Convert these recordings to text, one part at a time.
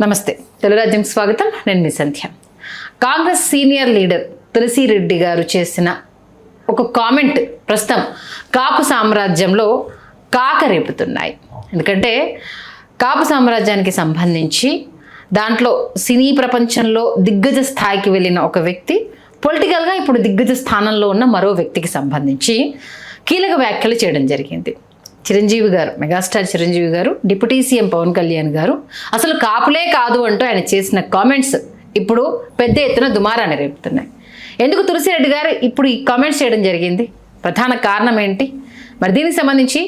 నమస్తే, తెలుగు రాజ్యంకి స్వాగతం. నేను మీ సంధ్య. కాంగ్రెస్ సీనియర్ లీడర్ తులసిరెడ్డి గారు చేసిన ఒక కామెంట్ ప్రస్తుతం కాపు సామ్రాజ్యంలో కాకరేపుతున్నాయి. ఎందుకంటే కాపు సామ్రాజ్యానికి సంబంధించి దాంట్లో సినీ ప్రపంచంలో దిగ్గజ స్థాయికి వెళ్ళిన ఒక వ్యక్తి పొలిటికల్గా ఇప్పుడు దిగ్గజ స్థానంలో ఉన్న మరో వ్యక్తికి సంబంధించి కీలక వ్యాఖ్యలు చేయడం జరిగింది. చిరంజీవి గారు, మెగాస్టార్ చిరంజీవి గారు, డిప్యూటీ సీఎం పవన్ కళ్యాణ్ గారు అసలు కాపులే కాదు అంటూ ఆయన చేసిన కామెంట్స్ ఇప్పుడు పెద్ద ఎత్తున దుమారాన్ని రేపుతున్నాయి. ఎందుకు తులసిరెడ్డి గారు ఇప్పుడు ఈ కామెంట్స్ చేయడం జరిగింది? ప్రధాన కారణం ఏంటి? మరి దీనికి సంబంధించి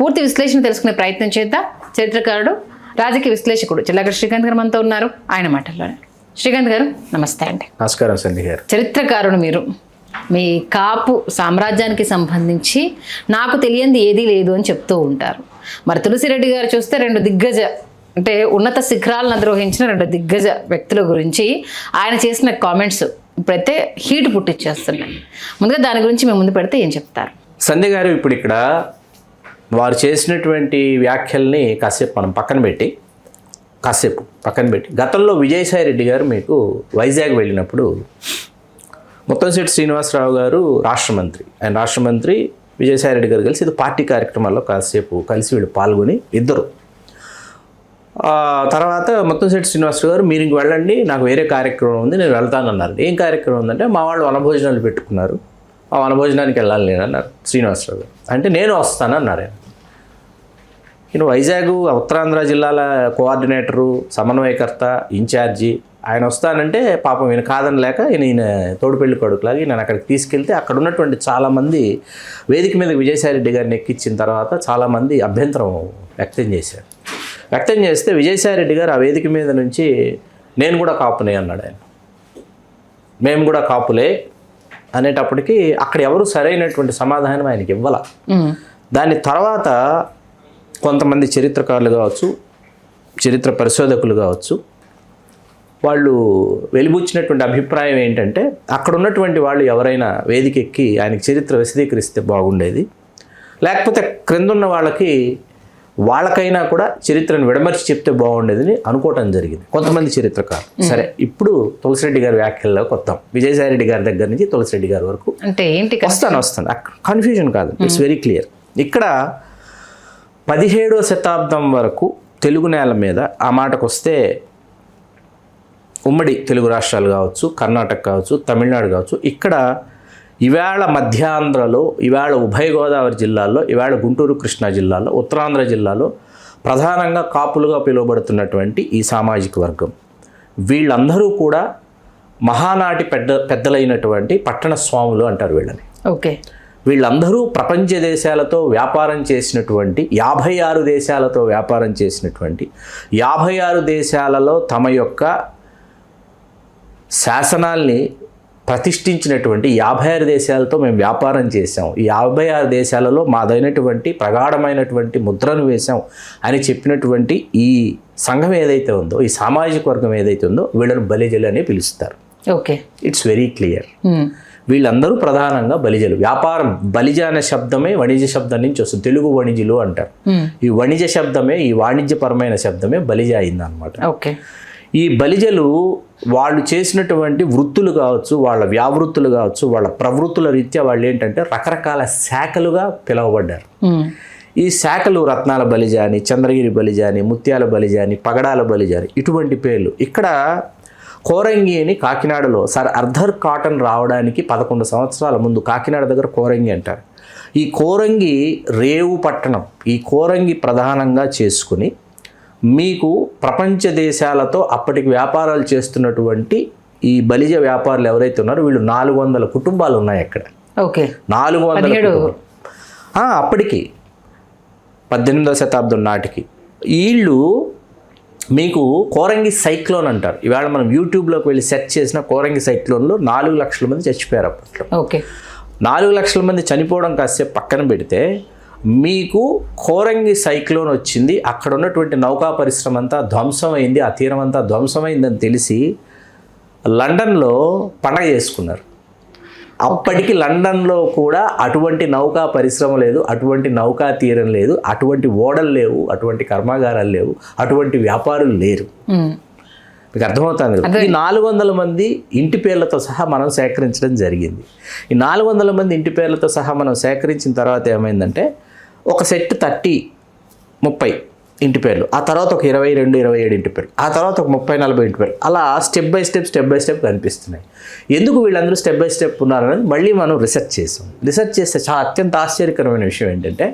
పూర్తి విశ్లేషణ తెలుసుకునే ప్రయత్నం చేద్దాం. చరిత్రకారుడు, రాజకీయ విశ్లేషకుడు జిల్లాగర్ శ్రీకాంత్ గారు మనతో ఉన్నారు. ఆయన మాటల్లోనే. శ్రీకాంత్ గారు నమస్తే అండి. నమస్కారం సంధ్య గారు. చరిత్రకారుడు మీరు. మీ కాపు సామ్రాజ్యానికి సంబంధించి నాకు తెలియంది ఏదీ లేదు అని చెప్తూ ఉంటారు. మరి తులసిరెడ్డి గారు చూస్తే రెండు దిగ్గజ, అంటే ఉన్నత శిఖరాలను అధిరోహించిన రెండు దిగ్గజ వ్యక్తుల గురించి ఆయన చేసిన కామెంట్స్ ఇప్పుడైతే హీట్ పుట్టించేస్తున్నాయి. ముందుగా దాని గురించి మేము ముందు పెడితే ఏం చెప్తారు? సంధ్య గారు, ఇప్పుడు ఇక్కడ వారు చేసినటువంటి వ్యాఖ్యల్ని కాసేపు మనం పక్కన పెట్టి గతంలో విజయసాయి రెడ్డి గారు మీకు వైజాగ్ వెళ్ళినప్పుడు ముత్తంశెట్టి శ్రీనివాసరావు గారు ఆయన రాష్ట్ర మంత్రి విజయసాయి రెడ్డి గారు కలిసి ఇది పార్టీ కార్యక్రమాల్లో కాసేపు కలిసి వీళ్ళు పాల్గొని ఇద్దరు తర్వాత ముత్తంశెట్టి శ్రీనివాసరావు గారు మీరు ఇంక వెళ్ళండి, నాకు వేరే కార్యక్రమం ఉంది, నేను వెళ్తానన్నారు. ఏం కార్యక్రమం ఉందంటే మా వాళ్ళు వనభోజనాలు పెట్టుకున్నారు, ఆ వనభోజనానికి వెళ్ళాలి నేను అన్నారు శ్రీనివాసరావు గారు. అంటే నేను వస్తానన్నారు ఆయన. ఈయన వైజాగ్ ఉత్తరాంధ్ర జిల్లాల కోఆర్డినేటరు, సమన్వయకర్త, ఇన్ఛార్జి. ఆయన వస్తానంటే పాపం ఈయన కాదనలేక ఈయన తోడుపెళ్లి కొడుకులాగా ఈయన అక్కడికి తీసుకెళ్తే అక్కడ ఉన్నటువంటి చాలామంది వేదిక మీద విజయసాయి రెడ్డి గారిని ఎక్కించిన తర్వాత చాలామంది అభ్యంతరం వ్యక్తం చేస్తే విజయసాయి రెడ్డి గారు ఆ వేదిక మీద నుంచి నేను కూడా కాపునే అన్నాడు ఆయన. మేము కూడా కాపులే అనేటప్పటికీ అక్కడ ఎవరు సరైనటువంటి సమాధానం ఆయనకి ఇవ్వాల. దాని తర్వాత కొంతమంది చరిత్రకారులు కావచ్చు, చరిత్ర పరిశోధకులు కావచ్చు, వాళ్ళు వెలిబుచ్చినటువంటి అభిప్రాయం ఏంటంటే అక్కడ ఉన్నటువంటి వాళ్ళు ఎవరైనా వేదిక ఎక్కి ఆయనకి చరిత్ర విశదీకరిస్తే బాగుండేది, లేకపోతే క్రిందున్న వాళ్ళకైనా కూడా చరిత్రను విడమర్చి చెప్తే బాగుండేదని అనుకోవటం జరిగింది కొంతమంది చరిత్రకారులు. సరే, ఇప్పుడు తులసిరెడ్డి గారి వ్యాఖ్యల్లోకి వద్దాం. విజయసాయి రెడ్డి గారి దగ్గర నుంచి తులసిరెడ్డి గారి వరకు అంటే ఏంటి? వస్తాను. కన్ఫ్యూజన్ కాదు, ఇట్స్ వెరీ క్లియర్. ఇక్కడ 17వ శతాబ్దం వరకు తెలుగు నేల మీద ఆ మాటకు వస్తే ఉమ్మడి తెలుగు రాష్ట్రాలు కావచ్చు, కర్ణాటక కావచ్చు, తమిళనాడు కావచ్చు, ఇక్కడ ఇవాళ మధ్యాంధ్రలో, ఇవాళ ఉభయ గోదావరి జిల్లాల్లో, ఇవాళ గుంటూరు కృష్ణా జిల్లాలో, ఉత్తరాంధ్ర జిల్లాలో ప్రధానంగా కాపులుగా పిలువబడుతున్నటువంటి ఈ సామాజిక వర్గం వీళ్ళందరూ కూడా మహానాటి పెద్దలైనటువంటి పట్టణ స్వాములు అంటారు వీళ్ళని. ఓకే. వీళ్ళందరూ ప్రపంచ దేశాలతో వ్యాపారం చేసినటువంటి 56 దేశాలతో వ్యాపారం చేసినటువంటి 56 దేశాలలో తమ యొక్క శాసనాల్ని ప్రతిష్ఠించినటువంటి 56 దేశాలతో మేము వ్యాపారం చేసాం, ఈ 56 దేశాలలో మాదైనటువంటి ప్రగాఢమైనటువంటి ముద్రను వేశాం అని చెప్పినటువంటి ఈ సంఘం ఏదైతే ఉందో, ఈ సామాజిక వర్గం ఏదైతే ఉందో వీళ్ళని బలిజలు అని పిలుస్తారు. Okay, it's very clear. వీళ్ళందరూ ప్రధానంగా బలిజలు. వ్యాపారం, బలిజ అనే శబ్దమే వణిజ శబ్దం నుంచి వస్తుంది. తెలుగు వణిజులు అంటారు. ఈ వణిజ శబ్దమే, ఈ వాణిజ్యపరమైన శబ్దమే బలిజ అయిందనమాట. ఓకే. ఈ బలిజలు వాళ్ళు చేసినటువంటి వృత్తులు కావచ్చు, వాళ్ళ వ్యావృత్తులు కావచ్చు, వాళ్ళ ప్రవృత్తుల రీత్యా వాళ్ళు ఏంటంటే రకరకాల శాఖలుగా పిలువబడ్డారు. ఈ శాఖలు రత్నాల బలిజ అని, చంద్రగిరి బలిజ అని, ముత్యాల బలిజ అని, పగడాల బలిజ అని, ఇటువంటి పేర్లు. ఇక్కడ కోరంగి అని కాకినాడలో సర్ అర్థర్ కాటన్ రావడానికి 11 సంవత్సరాల ముందు కాకినాడ దగ్గర కోరంగి అంటారు. ఈ కోరంగి రేవు పట్టణం, ఈ కోరంగి ప్రధానంగా చేసుకుని మీకు ప్రపంచ దేశాలతో అప్పటికి వ్యాపారాలు చేస్తున్నటువంటి ఈ బలిజ వ్యాపారులు ఎవరైతే ఉన్నారో వీళ్ళు 400 కుటుంబాలు ఉన్నాయి అక్కడ. ఓకే. 400 అప్పటికి 18వ శతాబ్దం నాటికి. వీళ్ళు మీకు కోరంగి సైక్లోన్ అంటారు. ఇవాళ మనం యూట్యూబ్లోకి వెళ్ళి సెర్చ్ చేసిన కోరంగి సైక్లోన్లో 4 లక్షల మంది చచ్చిపోయారు అప్పట్లో. ఓకే. 4 లక్షల మంది చనిపోవడం కాసేపు పక్కన పెడితే మీకు కోరంగి సైక్లోన్ వచ్చింది, అక్కడ ఉన్నటువంటి నౌకా పరిశ్రమ అంతా ధ్వంసమైంది, ఆ తీరం అంతా ధ్వంసమైందని తెలిసి లండన్లో పండగ చేసుకున్నారు. అప్పటికి లండన్లో కూడా అటువంటి నౌకా పరిశ్రమ లేదు, అటువంటి నౌకా తీరం లేదు, అటువంటి ఓడలు లేవు, అటువంటి కర్మాగారాలు లేవు, అటువంటి వ్యాపారులు లేరు. మీకు అర్థమవుతుంది కదా. ఈ 400 మంది ఇంటి పేర్లతో సహా మనం సేకరించడం జరిగింది. ఈ 400 మంది ఇంటి పేర్లతో సహా మనం సేకరించిన తర్వాత ఏమైందంటే ఒక సెట్ 30 ఇంటి పేర్లు, ఆ తర్వాత ఒక 22, 27 ఇంటి పేర్లు, ఆ తర్వాత ఒక 30, 40 ఇంటి పేర్లు, అలా స్టెప్ బై స్టెప్ కనిపిస్తున్నాయి. ఎందుకు వీళ్ళందరూ స్టెప్ బై స్టెప్ ఉన్నారనేది మళ్ళీ మనం రీసెర్చ్ చేసాం. రీసెర్చ్ చేస్తే చాలా అత్యంత ఆశ్చర్యకరమైన విషయం ఏంటంటే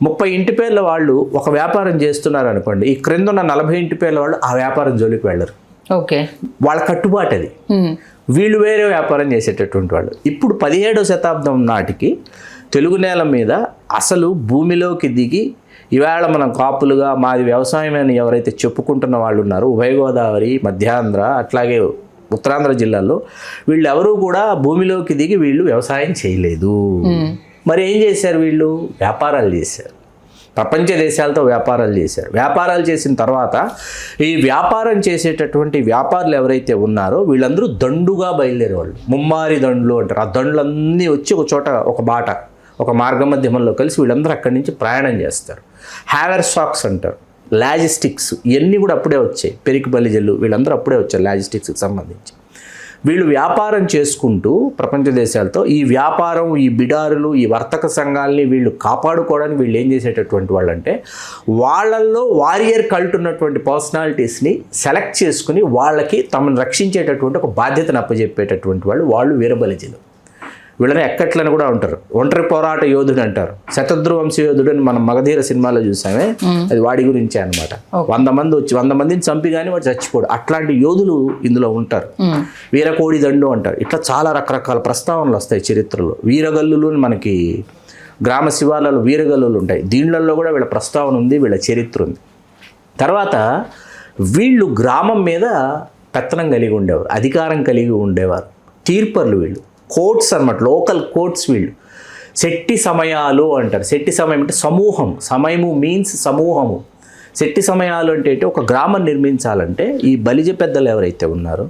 30 ఇంటి పేర్ల వాళ్ళు ఒక వ్యాపారం చేస్తున్నారు అనుకోండి, ఈ క్రింద ఉన్న 40 ఇంటి పేర్ల వాళ్ళు ఆ వ్యాపారం జోలికి వెళ్ళరు. ఓకే, వాళ్ళ కట్టుబాటు అది. వీళ్ళు వేరే వ్యాపారం చేసేటటువంటి వాళ్ళు. ఇప్పుడు 17వ శతాబ్దం నాటికి తెలుగు నేల మీద అసలు భూమిలోకి దిగి ఇవాళ మనం కాపులుగా మాది వ్యవసాయం అని ఎవరైతే చెప్పుకుంటున్న వాళ్ళు ఉన్నారు, ఉభయ గోదావరి, మధ్యాంధ్ర, అట్లాగే ఉత్తరాంధ్ర జిల్లాల్లో వీళ్ళెవరూ కూడా భూమిలోకి దిగి వీళ్ళు వ్యవసాయం చేయలేదు. మరి ఏం చేశారు? వీళ్ళు వ్యాపారాలు చేశారు, ప్రపంచ దేశాలతో వ్యాపారాలు చేశారు. వ్యాపారాలు చేసిన తర్వాత ఈ వ్యాపారం చేసేటటువంటి వ్యాపారులు ఎవరైతే ఉన్నారో వీళ్ళందరూ దండుగా బయలుదేరేవాళ్ళు, ముమ్మారి దండులు అంటారు. ఆ దండులన్నీ వచ్చి ఒక చోట ఒక బాట, ఒక మార్గ మధ్యమంలో కలిసి వీళ్ళందరూ అక్కడి నుంచి ప్రయాణం చేస్తారు. హ్యావర్ సాక్స్ అంటారు, లాజిస్టిక్స్ ఇవన్నీ కూడా అప్పుడే వచ్చాయి. పెరికి బలిజలు వీళ్ళందరూ అప్పుడే వచ్చారు లాజిస్టిక్స్కి సంబంధించి. వీళ్ళు వ్యాపారం చేసుకుంటూ ప్రపంచ దేశాలతో ఈ వ్యాపారం, ఈ బిడారులు, ఈ వర్తక సంఘాలని వీళ్ళు కాపాడుకోవడానికి వీళ్ళు ఏం చేసేటటువంటి వాళ్ళు అంటే వాళ్ళల్లో వారియర్ కల్ట్ ఉన్నటువంటి పర్సనాలిటీస్ని సెలెక్ట్ చేసుకుని వాళ్ళకి తమను రక్షించేటటువంటి ఒక బాధ్యతను అప్పచెప్పేటటువంటి వాళ్ళు వీరబలిజలు. వీళ్ళని ఎక్కట్లని కూడా ఉంటారు. ఒంటరి పోరాట యోధుడు అంటారు. శతద్రు వంశ యోధుడు అని మనం మగధీర సినిమాలో చూసామే, అది వాడి గురించే అనమాట. 100 మంది వచ్చి 100 మందిని చంపి కానీ వాడు చచ్చిపోడు. అట్లాంటి యోధులు ఇందులో ఉంటారు. వీరకోడి దండు అంటారు. ఇట్లా చాలా రకరకాల ప్రస్తావనలు వస్తాయి చరిత్రలో. వీరగల్లులు అని మనకి గ్రామ శివార్లలో వీరగల్లులు ఉంటాయి. దీనిలలో కూడా వీళ్ళ ప్రస్తావన ఉంది, వీళ్ళ చరిత్ర ఉంది. తర్వాత వీళ్ళు గ్రామం మీద పెత్తనం కలిగి ఉండేవారు, అధికారం కలిగి ఉండేవారు. తీర్పర్లు వీళ్ళు, కోర్ట్స్ అన్నమాట, లోకల్ కోర్ట్స్ వీళ్ళు. శెట్టి సమయాలు అంటారు. శెట్టి సమయం అంటే సమూహం, సమయము మీన్స్ సమూహము. శెట్టి సమయాలు అంటే ఒక గ్రామం నిర్మించాలంటే ఈ బలిజ పెద్దలు ఎవరైతే ఉన్నారో,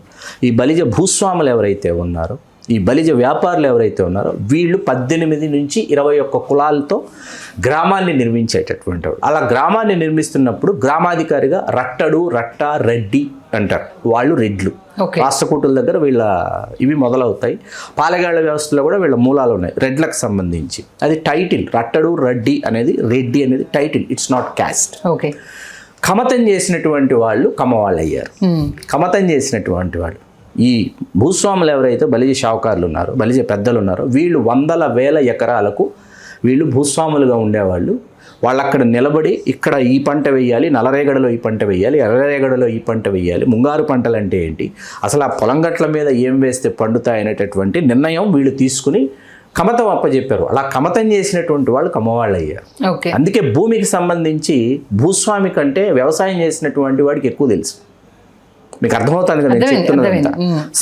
ఈ బలిజ భూస్వాములు ఎవరైతే ఉన్నారో, ఈ బలిజ వ్యాపారులు ఎవరైతే ఉన్నారో వీళ్ళు 18 నుంచి 21 కులాలతో గ్రామాన్ని నిర్మించేటటువంటి వాడు. అలా గ్రామాన్ని నిర్మిస్తున్నప్పుడు గ్రామాధికారిగా రట్టడు, రట్ట, రెడ్డి అంటారు. వాళ్ళు రెడ్లు. రాష్ట్రకూటుల దగ్గర వీళ్ళ ఇవి మొదలవుతాయి. పాలెగాళ్ల వ్యవస్థలో కూడా వీళ్ళ మూలాలు ఉన్నాయి రెడ్లకు సంబంధించి. అది టైటిల్. రట్టడు, రెడ్డి అనేది title, it's not caste. Okay. కమతం చేసినటువంటి వాళ్ళు కమ్మవాళ్ళు అయ్యారు. కమతం చేసినటువంటి వాళ్ళు ఈ భూస్వాములు ఎవరైతే బలిజ షావుకారులు ఉన్నారో, బలిజ పెద్దలు ఉన్నారో వీళ్ళు 100,000 ఎకరాలకు వీళ్ళు భూస్వాములుగా ఉండేవాళ్ళు. వాళ్ళు అక్కడ నిలబడి ఇక్కడ ఈ పంట వేయాలి, నల్లరేగడలో ఈ పంట వేయాలి, ఎర్రరేగడలో ఈ పంట వేయాలి, ముంగారు పంటలు అంటే ఏంటి, అసలు ఆ పొలం గట్ల మీద ఏం వేస్తే పండుతాయి అనేటటువంటి నిర్ణయం వీళ్ళు తీసుకుని కమతం అప్పచెప్పారు. అలా కమతం చేసినటువంటి వాళ్ళు కమ్మవాళ్ళు అయ్యారు. అందుకే భూమికి సంబంధించి భూస్వామి కంటే వ్యవసాయం చేసినటువంటి వాడికి ఎక్కువ తెలుసు. మీకు అర్థమవుతుంది కదా నేను చెప్తున్నదంతా.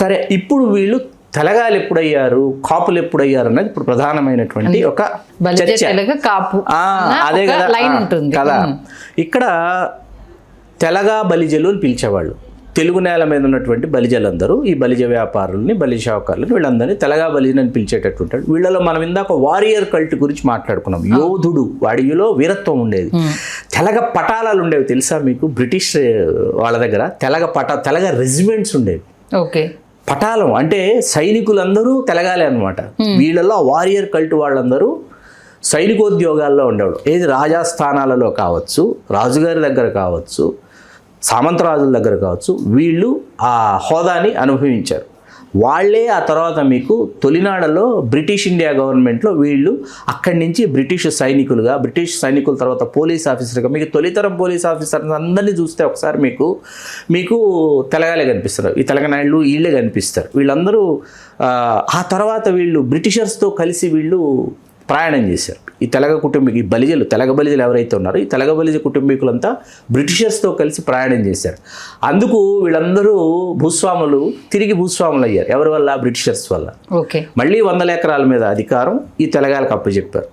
సరే, ఇప్పుడు వీళ్ళు తెలగాలు ఎప్పుడయ్యారు, కాపులు ఎప్పుడయ్యారు అన్నది ఇప్పుడు ప్రధానమైనటువంటి ఒక చర్చ. అదే కదా. ఇక్కడ తెలగా బలిజలు అని పిలిచేవాళ్ళు. తెలుగు నేల మీద ఉన్నటువంటి బలిజలందరూ ఈ బలిజ వ్యాపారుల్ని, బలిజ షావుకారులని వీళ్ళందరినీ తెలగా బలిజని అని పిలిచేటటువంటి వీళ్ళలో మనం ఇందాక వారియర్ కల్ట్ గురించి మాట్లాడుకున్నాం. యోధుడు, వాడిలో వీరత్వం ఉండేది. తెలగ పటాలాలు ఉండేవి తెలుసా మీకు? బ్రిటిష్ వాళ్ళ దగ్గర తెలగ రెజిమెంట్స్ ఉండేవి. ఓకే. పటాలం అంటే సైనికులందరూ తెలగాలే అనమాట. వీళ్ళలో వారియర్ కల్ట్ వాళ్ళందరూ సైనికోద్యోగాల్లో ఉండేవాడు. ఏది రాజాస్థానాలలో కావచ్చు, రాజుగారి దగ్గర కావచ్చు, సామంతరాజుల దగ్గర కావచ్చు, వీళ్ళు ఆ హోదాని అనుభవించారు. వాళ్ళే ఆ తర్వాత మీకు తొలినాడలో బ్రిటిష్ ఇండియా గవర్నమెంట్లో వీళ్ళు అక్కడి నుంచి బ్రిటిష్ సైనికుల తర్వాత పోలీస్ ఆఫీసర్గా, మీకు తొలితరం పోలీస్ ఆఫీసర్స్ అందరినీ చూస్తే ఒకసారి మీకు తెలగాలే కనిపిస్తారు. ఈ తెలంగాణలు వీళ్ళే కనిపిస్తారు. వీళ్ళందరూ ఆ తర్వాత వీళ్ళు బ్రిటిషర్స్తో కలిసి వీళ్ళు ప్రయాణం చేశారు. ఈ తెలగ తెలగ బలిజలు ఎవరైతే ఉన్నారో ఈ తెలగ బలిజ కుటుంబీకులంతా బ్రిటిషర్స్తో కలిసి ప్రయాణం చేశారు. అందుకు వీళ్ళందరూ భూస్వాములు తిరిగి భూస్వాములు అయ్యారు. ఎవరి వల్ల? బ్రిటిషర్స్ వల్ల. మళ్ళీ 100 ఎకరాల మీద అధికారం ఈ తెలగాలకు అప్పచెప్పారు.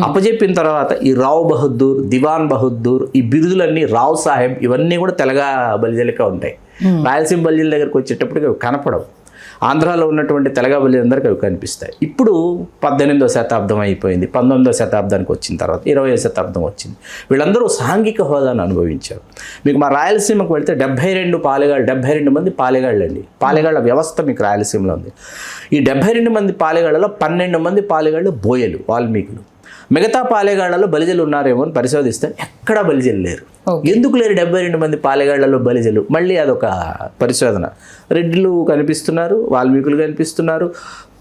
అప్పచెప్పిన తర్వాత ఈ రావ్ బహదూర్, దివాన్ బహదూర్, ఈ బిరుదులన్నీ రావ్ సాహెబ్, ఇవన్నీ కూడా తెలగ బలిజలకే ఉంటాయి. రాయలసీమ బలిజల దగ్గరికి వచ్చేటప్పటికి కనపడవు. ఆంధ్రాలో ఉన్నటువంటి తెలగ బలిజలందరికీ అవి కనిపిస్తాయి. ఇప్పుడు 18వ శతాబ్దం అయిపోయింది, 19వ శతాబ్దానికి వచ్చిన తర్వాత 20వ శతాబ్దం వచ్చింది. వీళ్ళందరూ సాంఘిక హోదాను అనుభవించారు. మీకు మా రాయలసీమకు వెళ్తే 72 మంది పాలెగాళ్ళు అండి. పాలెగాళ్ళ వ్యవస్థ మీకు రాయలసీమలో ఉంది. ఈ 72 మంది పాలెగాళ్ళలో 12 మంది పాలెగాళ్ళు బోయలు, వాల్మీకులు. మిగతా పాలెగాళ్లలో బలిజలు ఉన్నారేమో అని పరిశోధిస్తే ఎక్కడా బలిజలు లేరు. ఎందుకు లేరు 72 మంది పాలెగాళ్లలో బలిజలు? మళ్ళీ అదొక పరిశోధన. రెడ్డిలు కనిపిస్తున్నారు, వాల్మీకులు కనిపిస్తున్నారు,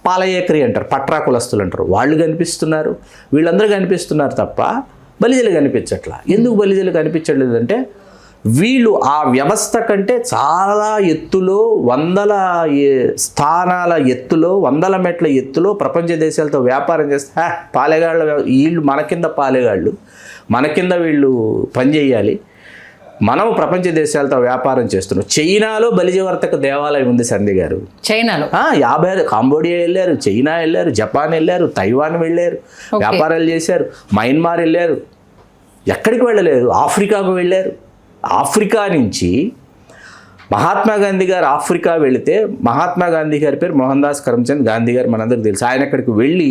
పాలయేకరి అంటారు, పట్రా కులస్తులు అంటారు, వాళ్ళు కనిపిస్తున్నారు. వీళ్ళందరూ కనిపిస్తున్నారు తప్ప బలిజలు కనిపించట్లా. ఎందుకు బలిజలు కనిపించట్లేదంటే వీళ్ళు ఆ వ్యవస్థ కంటే చాలా ఎత్తులో, స్థానాల ఎత్తులో, 100 మెట్ల ఎత్తులో ప్రపంచ దేశాలతో వ్యాపారం చేస్తే పాలెగాళ్ళ వీళ్ళు మన కింద పాలెగాళ్ళు, మన కింద వీళ్ళు పనిచేయాలి, మనం ప్రపంచ దేశాలతో వ్యాపారం చేస్తున్నాం. చైనాలో బలిజవర్తక దేవాలయం ఉంది సంధ్య గారు. చైనాలో 50 కాంబోడియా వెళ్ళారు, చైనా వెళ్ళారు, జపాన్ వెళ్ళారు, తైవాన్ వెళ్ళారు, వ్యాపారాలు చేశారు, మయన్మార్ వెళ్ళారు, ఎక్కడికి వెళ్ళలేదు, ఆఫ్రికాకు వెళ్ళారు. ఆఫ్రికా నుంచి మహాత్మా గాంధీ గారు ఆఫ్రికా వెళితే, మహాత్మా గాంధీ గారి పేరు మోహన్ దాస్ కరమ్చంద్ గాంధీ గారు, మనందరికీ తెలుసు. ఆయన అక్కడికి వెళ్ళి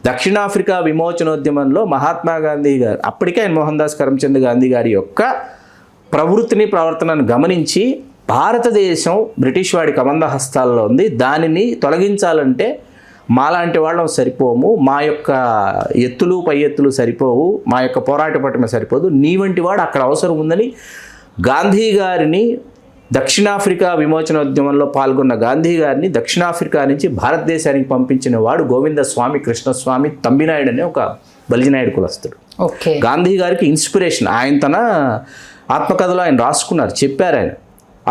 దక్షిణాఫ్రికా విమోచనోద్యమంలో మహాత్మా గాంధీ గారు, అప్పటికే ఆయన మోహన్ దాస్ కరమ్చంద్ గాంధీ గారి యొక్క ప్రవృత్తిని, ప్రవర్తనను గమనించి భారతదేశం బ్రిటిష్ వాడి కబంధ హస్తాల్లో ఉంది, దానిని తొలగించాలంటే మాలాంటి వాళ్ళం సరిపోము, మా యొక్క ఎత్తులు పై ఎత్తులు సరిపోవు, మా యొక్క పోరాట పట్టమే సరిపోదు, నీ వంటి వాడు అక్కడ అవసరం ఉందని గాంధీ గారిని, దక్షిణాఫ్రికా విమోచనోద్యమంలో పాల్గొన్న గాంధీ గారిని దక్షిణాఫ్రికా నుంచి భారతదేశానికి పంపించిన వాడు గోవిందస్వామి కృష్ణస్వామి తంబినాయుడు అనే ఒక బలిజనాయుడు కులస్తుడు. గాంధీ గారికి ఇన్స్పిరేషన్. ఆయన తన ఆత్మకథలో ఆయన రాసుకున్నారు, చెప్పారు ఆయన.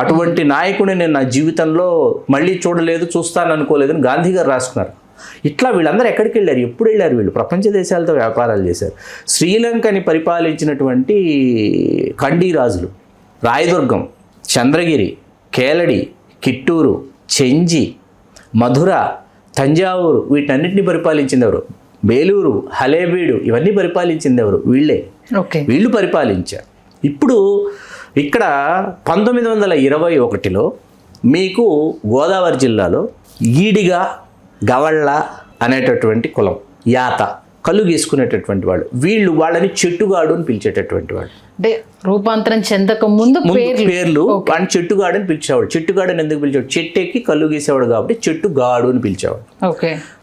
అటువంటి నాయకుడిని నేను నా జీవితంలో మళ్ళీ చూడలేదు, చూస్తాను అనుకోలేదని గాంధీ గారు రాసుకున్నారు. ఇట్లా వీళ్ళందరూ ఎక్కడికి వెళ్ళారు, ఎప్పుడు వెళ్ళారు? వీళ్ళు ప్రపంచ దేశాలతో వ్యాపారాలు చేశారు. శ్రీలంకని పరిపాలించినటువంటి కండీ రాజులు, రాయదుర్గం, చంద్రగిరి, కేలడి, కిట్టూరు, చెంజి, మధుర, తంజావూరు, వీటన్నిటిని పరిపాలించింది ఎవరు? బేలూరు, హలేబీడు, ఇవన్నీ పరిపాలించింది ఎవరు? వీళ్ళే. వీళ్ళు పరిపాలించారు. ఇప్పుడు ఇక్కడ 1921లో మీకు గోదావరి జిల్లాలో ఈడిగా, గవళ్ళ అనేటటువంటి కులం, యాత, కళ్ళు గీసుకునేటటువంటి వాళ్ళు, వాళ్ళని చెట్టుగాడు అని పిలిచేటటువంటి వాళ్ళు. అంటే రూపాంతరం చెందక ముందు పేర్లు వాడిని చెట్టుగాడు అని పిలిచేవాడు. చెట్టుగాడు అని ఎందుకు పిలిచేవాడు? చెట్టు ఎక్కి కళ్ళు గీసేవాడు కాబట్టి చెట్టుగాడు అని పిలిచేవాడు.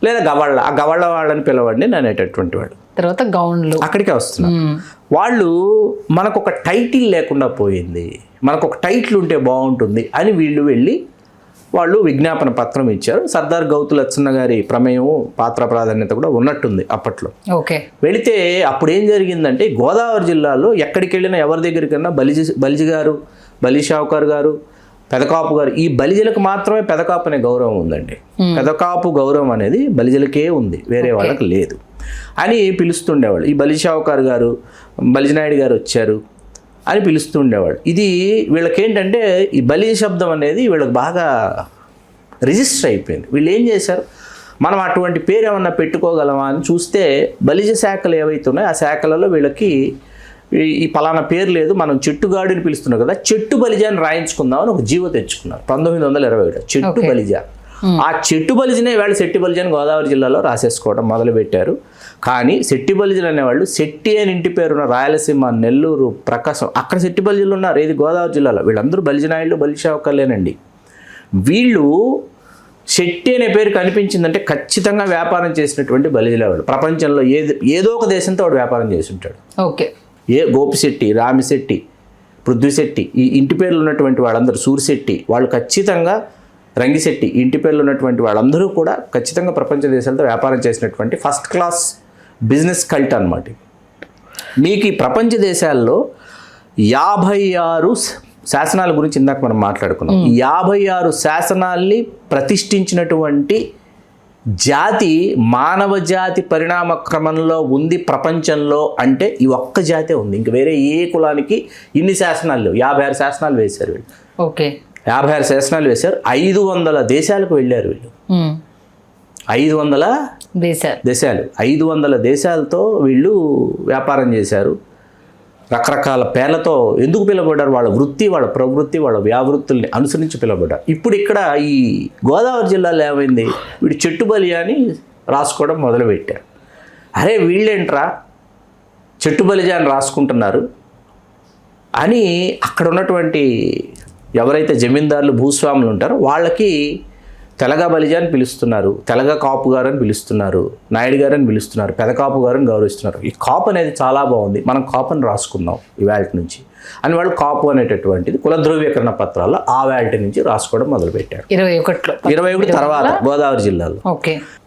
లేదా గవళ్ళ, ఆ గవళ్ళ వాళ్ళని పిలవండి అనేటటువంటి వాడు. తర్వాత గౌండ్లు అక్కడికే వస్తున్నారు. వాళ్ళు మనకు ఒక టైటిల్ లేకుండా పోయింది, మనకు ఒక టైటిల్ ఉంటే బాగుంటుంది అని వీళ్ళు వెళ్ళి వాళ్ళు విజ్ఞాపన పత్రం ఇచ్చారు. సర్దార్ గౌతు లచ్చన్న గారి ప్రమేయం, పాత్ర ప్రాధాన్యత కూడా ఉన్నట్టుంది అప్పట్లో. వెళితే అప్పుడు ఏం జరిగిందంటే గోదావరి జిల్లాలో ఎక్కడికి వెళ్ళినా ఎవరి దగ్గరికన్నా బలిజి గారు, బలి షావుకార్ గారు, పెదకాపు గారు, ఈ బలిజలకు మాత్రమే పెదకాపు అనే గౌరవం ఉందండి. పెదకాపు గౌరవం అనేది బలిజలకే ఉంది, వేరే వాళ్ళకి లేదు అని పిలుస్తుండేవాళ్ళు. ఈ బలి షావుకార్ గారు, బలిజనాయుడు గారు వచ్చారు అని పిలుస్తుండేవాడు. ఇది వీళ్ళకేంటంటే ఈ బలి శబ్దం అనేది వీళ్ళకి బాగా రిజిస్టర్ అయిపోయింది. వీళ్ళు ఏం చేశారు, మనం అటువంటి పేరు ఏమన్నా పెట్టుకోగలమా అని చూస్తే బలిజ శాఖలు ఏవైతే ఉన్నాయో ఆ శాఖలలో వీళ్ళకి ఈ పలానా పేరు లేదు, మనం చెట్టుగాడిని పిలుస్తున్నాం కదా, చెట్టు బలిజ అని రాయించుకుందాం అని ఒక జీవో తెచ్చుకున్నారు 1921. చెట్టు బలిజ. ఆ చెట్టు బలిజనే వాళ్ళు శెట్టి బలిజని గోదావరి జిల్లాలో రాసేసుకోవడం మొదలుపెట్టారు. కానీ శెట్టి బలిజలు అనేవాళ్ళు శెట్టి అని ఇంటి పేరున్న రాయలసీమ, నెల్లూరు, ప్రకాశం, అక్కడ శెట్టి బలిజలు ఉన్నారు. ఏది గోదావరి జిల్లాలో. వీళ్ళందరూ బలిజనాయుళ్ళు, బలిషావుకర్లేనండి. వీళ్ళు శెట్టి అనే పేరు కనిపించిందంటే ఖచ్చితంగా వ్యాపారం చేసినటువంటి బలిజలవాడు. ప్రపంచంలో ఏదో ఒక దేశంతో వాడు వ్యాపారం చేసి ఉంటాడు. గోపిశెట్టి, రామిశెట్టి, పృథ్వీశెట్టి, ఈ ఇంటి పేర్లు ఉన్నటువంటి వాళ్ళందరూ, సూరిశెట్టి, వాళ్ళు ఖచ్చితంగా, రంగిశెట్టి, ఇంటి పేర్లు ఉన్నటువంటి వాళ్ళందరూ కూడా ఖచ్చితంగా ప్రపంచ దేశాలతో వ్యాపారం చేసినటువంటి ఫస్ట్ క్లాస్ బిజినెస్ కల్ట్ అన్నమాట. మీకు ఈ ప్రపంచ దేశాల్లో 56 శాసనాల గురించి ఇందాక మనం మాట్లాడుకున్నాం. 56 శాసనాల్ని ప్రతిష్ఠించినటువంటి జాతి మానవ జాతి పరిణామ క్రమంలో ఉంది ప్రపంచంలో అంటే ఈ ఒక్క జాతే ఉంది. ఇంక వేరే ఏ కులానికి ఇన్ని శాసనాలు లేవు. 56 శాసనాలు వేశారు వీళ్ళు. 56 శాసనాలు వేశారు. 500 దేశాలకు వెళ్ళారు వీళ్ళు. 500 దేశాలు, 500 దేశాలతో వీళ్ళు వ్యాపారం చేశారు. రకరకాల పేర్లతో ఎందుకు పిలువబడ్డారు? వాళ్ళ వృత్తి, వాళ్ళ ప్రవృత్తి, వాళ్ళ వ్యావృత్తుల్ని అనుసరించి పిలువబడ్డారు. ఇప్పుడు ఇక్కడ ఈ గోదావరి జిల్లాలో ఏమైంది, వీడు చెట్టుబలి అని రాసుకోవడం మొదలుపెట్టారు. అరే వీళ్ళేంట్రా చెట్టు బలిజా అని రాసుకుంటున్నారు అని అక్కడ ఉన్నటువంటి ఎవరైతే జమీందారులు భూస్వాములు ఉంటారో వాళ్ళకి తెలగ బలిజా అని పిలుస్తున్నారు, తెలగ కాపు గారు అని పిలుస్తున్నారు, నాయుడు గారు అని పిలుస్తున్నారు, పెద కాపు గారు అని గౌరవిస్తున్నారు. ఈ కాపు అనేది చాలా బాగుంది, మనం కాపు అని రాసుకుందాం ఇవాళ నుంచి అని వాళ్ళు కాపు అనేటటువంటిది కుల ధృవీకరణ పత్రాల్లో ఆ వేల్టి నుంచి రాసుకోవడం మొదలుపెట్టారు. 21 తర్వాత గోదావరి జిల్లాలో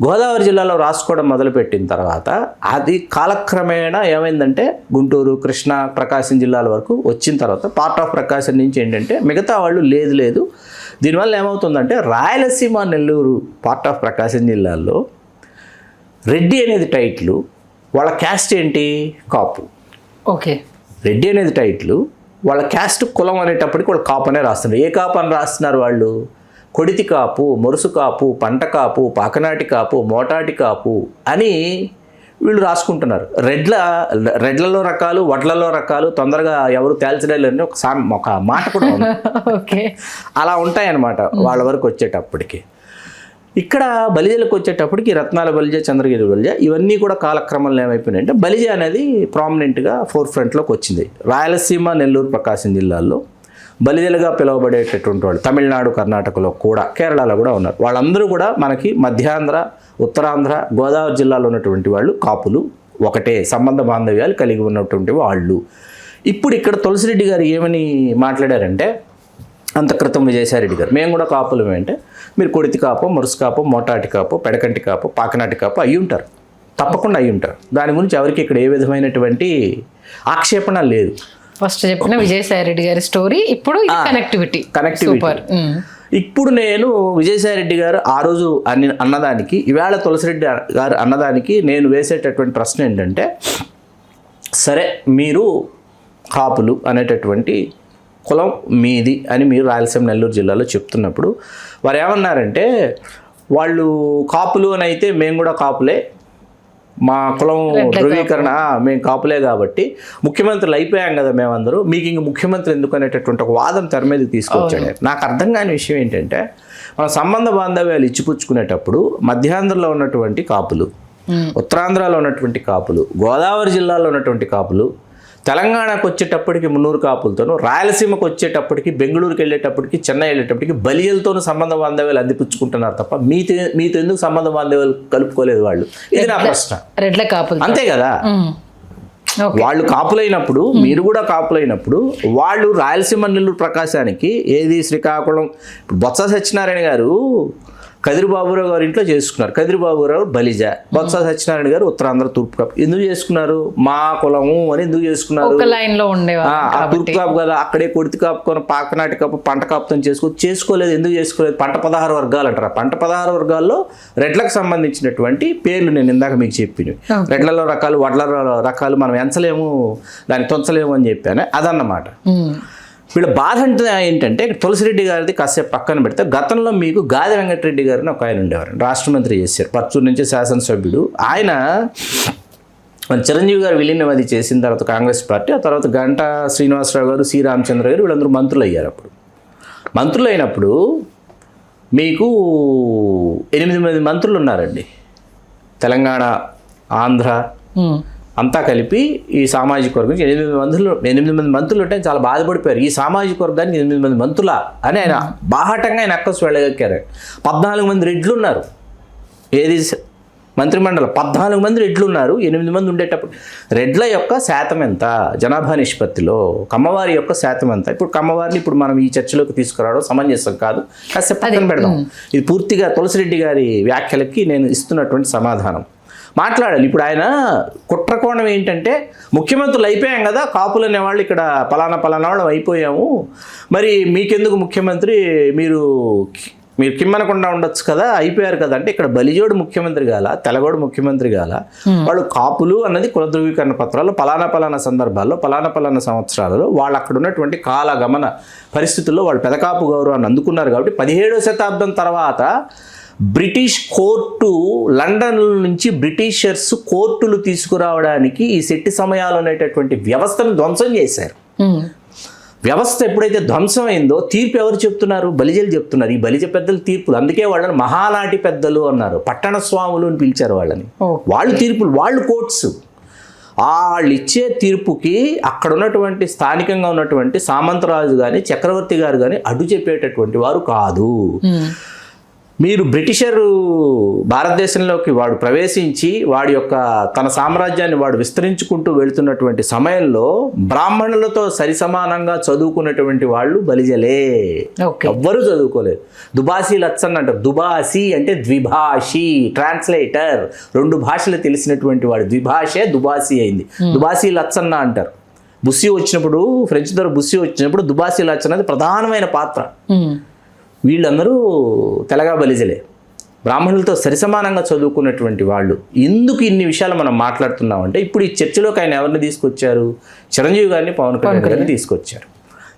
గోదావరి జిల్లాలో రాసుకోవడం మొదలుపెట్టిన తర్వాత అది కాలక్రమేణా ఏమైందంటే గుంటూరు, కృష్ణా, ప్రకాశం జిల్లాల వరకు వచ్చిన తర్వాత పార్ట్ ఆఫ్ ప్రకాశం నుంచి ఏంటంటే మిగతా వాళ్ళు లేదు దీనివల్ల ఏమవుతుందంటే రాయలసీమ, నెల్లూరు పార్ట్ ఆఫ్ ప్రకాశం జిల్లాల్లో రెడ్డి అనేది టైటిల్, వాళ్ళ క్యాస్ట్ ఏంటి కాపు. రెడ్డి అనేది టైటిల్, వాళ్ళ క్యాస్ట్ కులం అనేటప్పటికి వాళ్ళు కాపు అనే రాస్తున్నారు. ఏ కాపు అని రాస్తున్నారు వాళ్ళు? కొడితి కాపు, మొరుసు కాపు, పంట కాపు, పాకనాటి కాపు, మోటాటి కాపు అని వీళ్ళు రాసుకుంటున్నారు. రెడ్లలో రకాలు, వడ్లలో రకాలు తొందరగా ఎవరు తేల్చలేని ఒక మాట కూడా ఉంది. అలా ఉంటాయన్నమాట వాళ్ళ వరకు వచ్చేటప్పటికి. ఇక్కడ బలిజలకు వచ్చేటప్పటికి రత్నాల బలిజ, చంద్రగిరి బలిజ ఇవన్నీ కూడా కాలక్రమంలో ఏమైపోయినాయంటే బలిజ అనేది ప్రామినెంట్గా ఫోర్ ఫ్రంట్లోకి వచ్చింది. రాయలసీమ, నెల్లూరు, ప్రకాశం జిల్లాల్లో బలిజలుగా పిలువబడేటటువంటి వాళ్ళు తమిళనాడు, కర్ణాటకలో కూడా, కేరళలో కూడా ఉన్నారు. వాళ్ళందరూ కూడా మనకి మధ్యాంధ్ర, ఉత్తరాంధ్ర, గోదావరి జిల్లాలో ఉన్నటువంటి వాళ్ళు కాపులు, ఒకటే సంబంధ బాంధవ్యాలు కలిగి ఉన్నటువంటి వాళ్ళు. ఇప్పుడు ఇక్కడ తులసిరెడ్డి గారు ఏమని మాట్లాడారంటే, అంత క్రితం విజయసాయిరెడ్డి గారు మేము కూడా కాపులమే అంటే, మీరు కొడితి కాపు, మురుసు కాపు, మోటాటి కాపు, పెడకంటి కాపు, పాకనాటి కాపు అయ్యి ఉంటారు, తప్పకుండా అయ్యి ఉంటారు. దాని గురించి ఎవరికి ఇక్కడ ఏ విధమైనటువంటి ఆక్షేపణ లేదు. ఫస్ట్ చెప్పిన విజయసాయిరెడ్డి గారి స్టోరీ, ఇప్పుడు కనెక్టివిటీ. ఇప్పుడు నేను విజయసాయిరెడ్డి గారు ఆ రోజు అన్నదానికి, ఈవేళ తులసిరెడ్డి గారు అన్నదానికి నేను వేసేటటువంటి ప్రశ్న ఏంటంటే, సరే మీరు కాపులు అనేటటువంటి కులం మీది అని మీరు రాయలసీమ, నెల్లూరు జిల్లాలో చెప్తున్నప్పుడు వారు ఏమన్నారంటే, వాళ్ళు కాపులు అని అయితే మేము కూడా కాపులే, మా కులం ధృవీకరణ మేము కాపులే కాబట్టి ముఖ్యమంత్రులు అయిపోయాం కదా మేమందరూ, మీకు ఇంక ముఖ్యమంత్రి ఎందుకు అనేటటువంటి ఒక వాదం తెర మీదకి తీసుకొచ్చాడు. నాకు అర్థం కాని విషయం ఏంటంటే, మన సంబంధ బాంధవ్యాలు ఇచ్చిపుచ్చుకునేటప్పుడు మధ్యాంధ్రలో ఉన్నటువంటి కాపులు, ఉత్తరాంధ్రలో ఉన్నటువంటి కాపులు, గోదావరి జిల్లాలో ఉన్నటువంటి కాపులు, తెలంగాణకు వచ్చేటప్పటికి 300 కాపులతోనూ, రాయలసీమకు వచ్చేటప్పటికి, బెంగళూరుకి వెళ్ళేటప్పటికి, చెన్నై వెళ్ళేటప్పటికి బలియలతోనూ సంబంధ బాంధవ్యాలు అందిపుచ్చుకుంటున్నారు తప్ప మీతో ఎందుకు సంబంధ బాంధవ్యాలు కలుపుకోలేదు వాళ్ళు? ఇది నా ప్రశ్న. అంతే కదా, వాళ్ళు కాపులైనప్పుడు మీరు కూడా కాపులైనప్పుడు వాళ్ళు రాయలసీమ, నెల్లూరు, ప్రకాశానికి ఏది శ్రీకాకుళం, ఇప్పుడు బొత్స సత్యనారాయణ గారు కదిరిబాబురావు గారు ఇంట్లో చేసుకున్నారు. కదిరిబాబురావు బలిజ, బొత్స సత్యనారాయణ గారు ఉత్తరాంధ్ర, తూర్పు కాపు. ఎందుకు చేసుకున్నారు? మా కులము అని ఎందుకు చేసుకున్నారు? తూర్పు కాపు కదా, అక్కడే కొడితి కాపు, పాకనాటి కాపు, పంట కాపుతో చేసుకోలేదు. ఎందుకు చేసుకోలేదు? పంట 16 వర్గాలు అంటారు. పంట 16 వర్గాల్లో రెడ్లకు సంబంధించినటువంటి పేర్లు నేను ఇందాక మీకు చెప్పినవి. రెడ్లలో రకాలు, వడ్లలో రకాలు మనం ఎంచలేము, దాన్ని తొంచలేము అని చెప్పాను. అదన్నమాట. వీళ్ళ బాధ అంటే ఏంటంటే, తులసిరెడ్డి గారిది కాసేపు పక్కన పెడితే, గతంలో మీకు గాది వెంకటరెడ్డి గారిని ఒక ఆయన ఉండేవారు, రాష్ట్ర మంత్రి చేశారు, పర్చూరు నుంచి శాసనసభ్యుడు. ఆయన చిరంజీవి గారు విలీనం అది చేసిన తర్వాత కాంగ్రెస్ పార్టీ, ఆ తర్వాత గంటా శ్రీనివాసరావు గారు, సి రామచంద్ర గారు వీళ్ళందరూ మంత్రులు అయ్యారు. అప్పుడు మంత్రులు అయినప్పుడు మీకు 8 మంత్రులు ఉన్నారండి. తెలంగాణ, ఆంధ్ర అంతా కలిపి ఈ సామాజిక వర్గం 8 మంది మంత్రులు ఉంటే చాలా బాధపడిపోయారు. ఈ సామాజిక వర్గానికి 8 మంది మంత్రులా అని ఆయన బాహాటంగా ఆయన అక్కసు వెళ్ళగక్కారు. 14 మంది రెడ్లు ఉన్నారు. ఏది మంత్రిమండలం 14 మంది రెడ్లు ఉన్నారు. 8 మంది ఉండేటప్పుడు రెడ్ల యొక్క శాతం ఎంత జనాభా నిష్పత్తిలో, కమ్మవారి యొక్క శాతం ఎంత? ఇప్పుడు కమ్మవారిని ఇప్పుడు మనం ఈ చర్చలోకి తీసుకురావడం సమంజసం కాదు, కాసేపు పక్కన పెడదాం. ఇది పూర్తిగా తులసిరెడ్డి గారి వ్యాఖ్యలకి నేను ఇస్తున్నటువంటి సమాధానం. మాట్లాడాలి. ఇప్పుడు ఆయన కుట్రకోణం ఏంటంటే, ముఖ్యమంత్రులు అయిపోయాం కదా, కాపులు అనేవాళ్ళు ఇక్కడ పలానా వాళ్ళు అయిపోయాము, మరి మీకెందుకు ముఖ్యమంత్రి, మీరు కిమ్మనకుండా ఉండొచ్చు కదా, అయిపోయారు కదా అంటే, ఇక్కడ బలిజోడు ముఖ్యమంత్రి గాల, తెలగోడు ముఖ్యమంత్రి గాల, వాళ్ళు కాపులు అన్నది కుల ధృవీకరణ పత్రాల్లో పలానా సందర్భాల్లో పలానా సంవత్సరాలలో వాళ్ళు అక్కడ ఉన్నటువంటి కాలగమన పరిస్థితుల్లో వాళ్ళు పెదకాపు గౌరవాన్ని అందుకున్నారు. కాబట్టి 17వ శతాబ్దం తర్వాత బ్రిటిష్ కోర్టు లండన్ నుంచి బ్రిటిషర్స్ కోర్టులు తీసుకురావడానికి ఈ శెట్టి సమయాలు అనేటటువంటి వ్యవస్థను ధ్వంసం చేశారు. వ్యవస్థ ఎప్పుడైతే ధ్వంసం అయిందో తీర్పు ఎవరు చెప్తున్నారు? బలిజలు చెప్తున్నారు. ఈ బలిజ పెద్దల తీర్పులు, అందుకే వాళ్ళని మహానాటి పెద్దలు అన్నారు, పట్టణ స్వాములు అని పిలిచారు వాళ్ళని. వాళ్ళు తీర్పులు, వాళ్ళు కోర్ట్స్. వాళ్ళు ఇచ్చే తీర్పుకి అక్కడ ఉన్నటువంటి స్థానికంగా ఉన్నటువంటి సామంతరాజు కానీ చక్రవర్తి గారు కానీ అడ్డు చెప్పేటటువంటి వారు కాదు. మీరు బ్రిటిషరు భారతదేశంలోకి వాడు ప్రవేశించి వాడి యొక్క తన సామ్రాజ్యాన్ని వాడు విస్తరించుకుంటూ వెళుతున్నటువంటి సమయంలో బ్రాహ్మణులతో సరిసమానంగా చదువుకున్నటువంటి వాళ్ళు బలిజలే. ఎవ్వరూ చదువుకోలేదు. దుబాసీ లచ్చన్ అంటారు. దుబాసీ అంటే ద్విభాషి, ట్రాన్స్లేటర్, 2 భాషలు తెలిసినటువంటి వాడు. ద్విభాషే దుబాసీ అయింది. దుబాసీ లచ్చన్న అంటారు. బుస్సీ వచ్చినప్పుడు, ఫ్రెంచ్ ద్వారా బుస్సీ వచ్చినప్పుడు దుబాసీ లచ్చన్ అనేది ప్రధానమైన పాత్ర. వీళ్ళందరూ తెలగా బలిజలే, బ్రాహ్మణులతో సరిసమానంగా చదువుకున్నటువంటి వాళ్ళు. ఎందుకు ఇన్ని విషయాలు మనం మాట్లాడుతున్నామంటే, ఇప్పుడు ఈ చర్చలోకి ఆయన ఎవరిని తీసుకొచ్చారు? చిరంజీవి గారిని, పవన్ కళ్యాణ్ గారిని తీసుకొచ్చారు.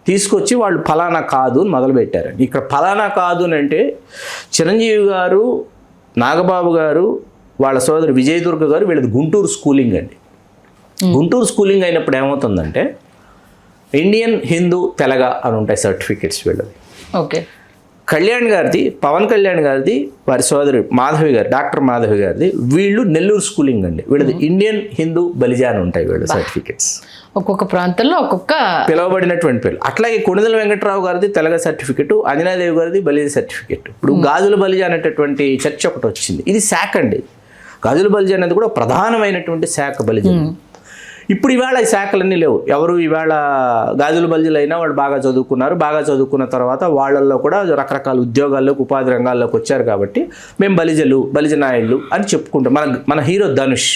తీసుకొచ్చి వాళ్ళు ఫలానా కాదు అని మొదలుపెట్టారు. ఇక్కడ ఫలానా కాదు అని అంటే చిరంజీవి గారు, నాగబాబు గారు, వాళ్ళ సోదరు విజయదుర్గ గారు, వీళ్ళది గుంటూరు స్కూలింగ్ అండి. గుంటూరు స్కూలింగ్ అయినప్పుడు ఏమవుతుందంటే ఇండియన్, హిందూ, తెలగ అని ఉంటాయి సర్టిఫికెట్స్ వీళ్ళది. ఓకే. కళ్యాణ్ గారిది, పవన్ కళ్యాణ్ గారిది, వారి సోదరు మాధవి గారు, డాక్టర్ మాధవి గారిది, వీళ్ళు నెల్లూరు స్కూలింగ్ అండి. వీళ్ళది ఇండియన్, హిందూ, బలిజా అని ఉంటాయి వీళ్ళ సర్టిఫికెట్స్. ఒక్కొక్క ప్రాంతంలో ఒక్కొక్క పిలువబడినటువంటి పేర్లు. అట్లాగే కొణిదెల వెంకట్రావు గారిది తెలగ సర్టిఫికెట్, అంజనాదేవి గారిది బలిజ సర్టిఫికెట్. ఇప్పుడు గాజుల బలిజ అనేటటువంటి చర్చ ఒకటి వచ్చింది. ఇది శాఖ అండి. గాజుల బలిజ అనేది కూడా ప్రధానమైనటువంటి శాఖ బలిజ. ఇప్పుడు ఇవాళ ఈ శాఖలన్నీ లేవు. ఎవరు ఇవాళ గాజుల బలిజలైనా వాళ్ళు బాగా చదువుకున్నారు. బాగా చదువుకున్న తర్వాత వాళ్ళల్లో కూడా రకరకాల ఉద్యోగాల్లోకి, ఉపాధి రంగాల్లోకి వచ్చారు. కాబట్టి మేము బలిజలు, బలిజ నాయుళ్ళు అని చెప్పుకుంటాం. మన హీరో ధనుష్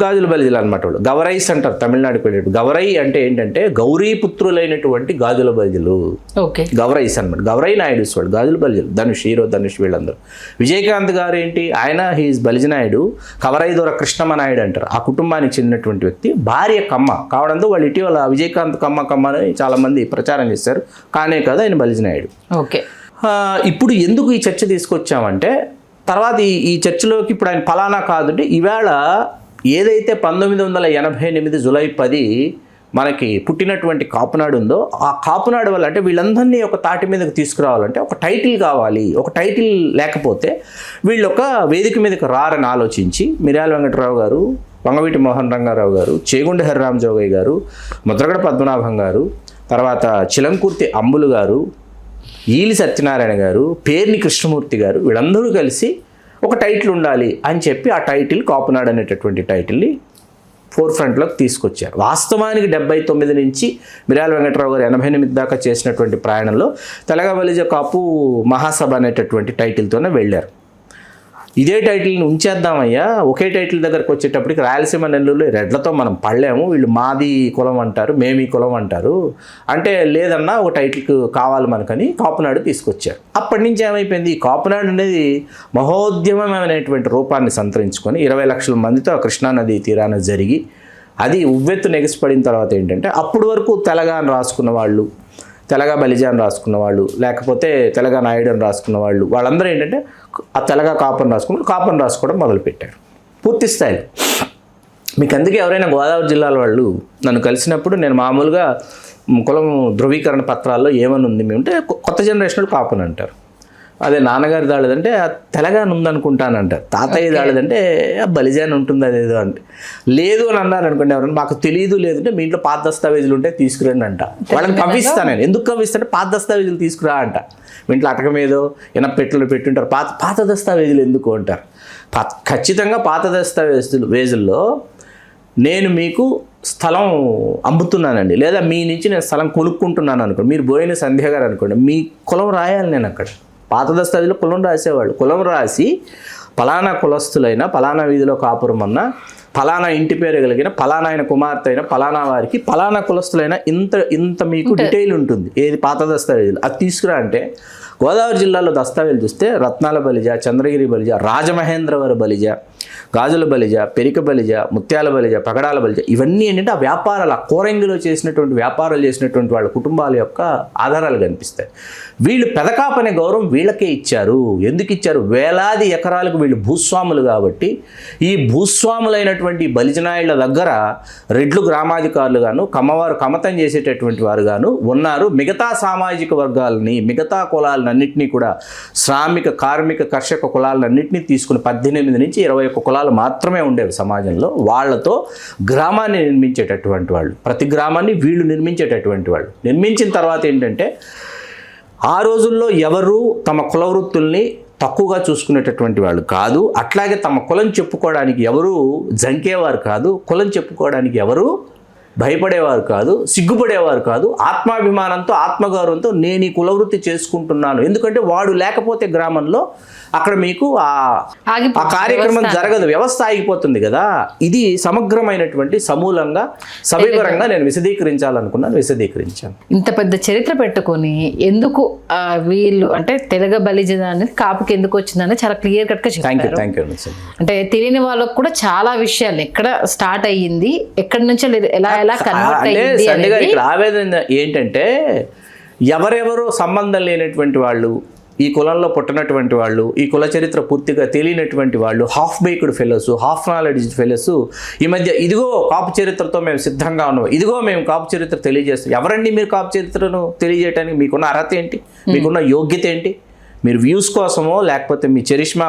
గాజుల బలిజలు అనమాట. వాళ్ళు గవరైస్ అంటారు తమిళనాడుకి వెళ్ళేటప్పుడు. గవరై అంటే ఏంటంటే గౌరీపుత్రులైనటువంటి గాజుల బలిజలు. ఓకే. గవరైస్ అనమాట. గవరై నాయుడు వాళ్ళు గాజుల బలిజలు. ధనుష్, హీరో ధనుష్, వీళ్ళందరూ. విజయకాంత్ గారు ఏంటి, ఆయన హీఈస్ బలిజ నాయుడు. కవరైదొర కృష్ణమ్మ నాయుడు అంటారు. ఆ కుటుంబానికి చెందినటువంటి వ్యక్తి. భార్య కమ్మ కావడంతో వాళ్ళు ఇటీవల విజయకాంత్ కమ్మ అని చాలామంది ప్రచారం చేశారు. కానే కదా ఆయన బలిజ నాయుడు. ఓకే. ఇప్పుడు ఎందుకు ఈ చర్చ తీసుకొచ్చామంటే, తర్వాత ఈ చర్చలోకి ఇప్పుడు ఆయన ఫలానా కాదంటే, ఈవేళ ఏదైతే 1988 జూలై 10 మనకి పుట్టినటువంటి కాపునాడు ఉందో, ఆ కాపునాడు వల్ల అంటే వీళ్ళందరినీ ఒక తాటి మీదకి తీసుకురావాలంటే ఒక టైటిల్ కావాలి. ఒక టైటిల్ లేకపోతే వీళ్ళు ఒక వేదిక మీదకి రారని ఆలోచించి మిర్యాల వెంకటరావు గారు, వంగవీటి మోహన్ రంగారావు గారు, చేగుండ హరిరామ జోగయ్య గారు, ముద్రగడ పద్మనాభం గారు, తర్వాత చిలంకుర్తి అంబులు గారు, ఈలి సత్యనారాయణ గారు, పేర్ని కృష్ణమూర్తి గారు, వీళ్ళందరూ కలిసి ఒక టైటిల్ ఉండాలి అని చెప్పి ఆ టైటిల్ కాపునాడు అనేటటువంటి టైటిల్ని ఫోర్ ఫ్రంట్లోకి తీసుకొచ్చారు. వాస్తవానికి 79 నుంచి మిర్యాల వెంకటరావు గారు 88 దాకా చేసినటువంటి ప్రయాణంలో తెలగ బలిజ కాపు మహాసభ అనేటటువంటి టైటిల్తోనే వెళ్ళారు. ఇదే టైటిల్ని ఉంచేద్దామయ్యా, ఒకే టైటిల్ దగ్గరకు వచ్చేటప్పటికి రాయలసీమ, నెల్లూరులో రెడ్లతో మనం పడలేము, వీళ్ళు మాది కులం అంటారు, మేమీ కులం అంటారు అంటే, లేదన్నా ఒక టైటిల్కి కావాలి మనకని కాపునాడు తీసుకొచ్చారు. అప్పటి నుంచి ఏమైపోయింది, ఈ కాపునాడు అనేది మహోద్యమమైనటువంటి రూపాన్ని సంతరించుకొని 20 లక్షల మందితో కృష్ణానది తీరాన జరిగి, అది ఉవ్వెత్తు నెగిసిపడిన తర్వాత ఏంటంటే, అప్పటి వరకు తెలంగాణ రాసుకున్న వాళ్ళు, తెలగా బలిజ అని రాసుకున్న వాళ్ళు, లేకపోతే తెలగా నాయుడు అని రాసుకున్న వాళ్ళు, వాళ్ళందరూ ఏంటంటే ఆ తెలగా కాపుని రాసుకోవడం మొదలుపెట్టారు పూర్తి స్థాయిలో. మీకు అందుకే ఎవరైనా గోదావరి జిల్లాల వాళ్ళు నన్ను కలిసినప్పుడు నేను మామూలుగా కులం ధృవీకరణ పత్రాల్లో ఏమని ఉంది మేమంటే, కొత్త జనరేషన్ కాపుని అంటారు. అదే నాన్నగారి దాళిదంటే తెలంగాణ ఉందనుకుంటానంటారు, తాతయ్య దాళిదంటే బలిజాన్ ఉంటుంది అదేదో అంటే. లేదు అని అన్నారు అనుకోండి ఎవరైనా, మాకు తెలియదు లేదంటే మీ ఇంట్లో పాత దస్తావేజులు ఉంటే తీసుకురండి అంట. వాళ్ళని కవ్విస్తాను నేను. ఎందుకు కవ్విస్తానంటే పాత దస్తావేజులు తీసుకురా అంట. మీ ఇంట్లో అటక మీదో పెట్టెలు పెట్టుంటారు, పాత దస్తావేజులు ఎందుకు అంటారు. ఖచ్చితంగా పాత దస్తావేజుల్లో నేను మీకు స్థలం అమ్ముతున్నానండి, లేదా మీ నుంచి నేను స్థలం కొనుక్కుంటున్నాను అనుకోండి, మీరు బోయిన సంధ్య గారు అనుకోండి, మీ కులం రాయాలి నేను అక్కడ. పాత దస్తావేజులో కులం రాసేవాళ్ళు. కులం రాసి పలానా కులస్తులైన, పలానా వీధిలో కాపురం అన్న, పలానా ఇంటి పేరు కలిగిన, పలానా ఆయన కుమార్తె అయిన, పలానా వారికి పలానా కులస్తులైన ఇంత మీకు డీటెయిల్ ఉంటుంది. ఏది పాత దస్తావేజులు అది తీసుకురా అంటే, గోదావరి జిల్లాలో దస్తావేజులు చూస్తే రత్నాల బలిజ, చంద్రగిరి బలిజ, రాజమహేంద్రవర బలిజ, గాజుల బలిజ, పెరిక బలిజ, ముత్యాల బలిజ, పగడాల బలిజ, ఇవన్నీ ఏంటంటే ఆ వ్యాపారాలు, ఆ కోరంగిలో చేసినటువంటి వ్యాపారాలు చేసినటువంటి వాళ్ళ కుటుంబాల యొక్క ఆధారాలు కనిపిస్తాయి. వీళ్ళు పెదకాపు అనే గౌరవం వీళ్ళకే ఇచ్చారు. ఎందుకు ఇచ్చారు? వేలాది ఎకరాలకు వీళ్ళు భూస్వాములు కాబట్టి ఈ భూస్వాములైనటువంటి బలిజనాయుల దగ్గర రెడ్లు గ్రామాధికారులు గాను, కమ్మవారు కమతం చేసేటటువంటి వారు గాను ఉన్నారు. మిగతా సామాజిక వర్గాలని, మిగతా కులాలన్నింటినీ కూడా, శ్రామిక, కార్మిక, కర్షక కులాలన్నింటినీ తీసుకుని 18 నుంచి 21 కులాలు మాత్రమే ఉండేవి సమాజంలో. వాళ్ళతో గ్రామాన్ని నిర్మించేటటువంటి వాళ్ళు, ప్రతి గ్రామాన్ని వీళ్ళు నిర్మించేటటువంటి వాళ్ళు. నిర్మించిన తర్వాత ఏంటంటే ఆ రోజుల్లో ఎవరు తమ కుల వృత్తుల్ని తక్కువగా చూసుకునేటటువంటి వాళ్ళు కాదు. అట్లాగే తమ కులం చెప్పుకోవడానికి ఎవరు జంకేవారు కాదు. కులం చెప్పుకోవడానికి ఎవరు భయపడేవారు కాదు, సిగ్గుపడేవారు కాదు. ఆత్మాభిమానంతో, ఆత్మగౌరవంతో నేను ఈ కులవృత్తి చేసుకుంటున్నాను. ఎందుకంటే వాడు లేకపోతే గ్రామంలో అక్కడ మీకు ఆ కార్యక్రమం జరగదు, వ్యవస్థ ఆగిపోతుంది కదా. ఇది సమగ్రమైనటువంటి, సమూలంగా, సవివరంగా నేను విశదీకరించాలనుకున్నాను, విశదీకరించాను. ఇంత పెద్ద చరిత్ర పెట్టుకొని ఎందుకు వీళ్ళు అంటే తెలుగు బలిజ అనేది కాపుకి ఎందుకు వచ్చిందని చాలా క్లియర్ కట్ గా చెప్పారు. Thank you. అంటే తెలియని వాళ్ళకు కూడా చాలా విషయాలు, ఎక్కడ స్టార్ట్ అయ్యింది, ఎక్కడి నుంచి ఎలా కన్వర్ట్ అయ్యింది. ఇక్కడ ఆవేదన ఏంటంటే ఎవరెవరో సంబంధం లేనటువంటి వాళ్ళు, ఈ కులంలో పుట్టినటువంటి వాళ్ళు, ఈ కుల చరిత్ర పూర్తిగా తెలియనటువంటి వాళ్ళు, half baked fellows, half knowledge fellows ఈ మధ్య ఇదిగో కాపు చరిత్రతో మేము సిద్ధంగా ఉన్నాం, ఇదిగో మేము కాపు చరిత్ర తెలియజేస్తాం. ఎవరండి మీరు కాపు చరిత్రను తెలియజేయడానికి? మీకున్న అర్హత ఏంటి? మీకున్న యోగ్యత ఏంటి? మీరు వ్యూస్ కోసమో లేకపోతే మీ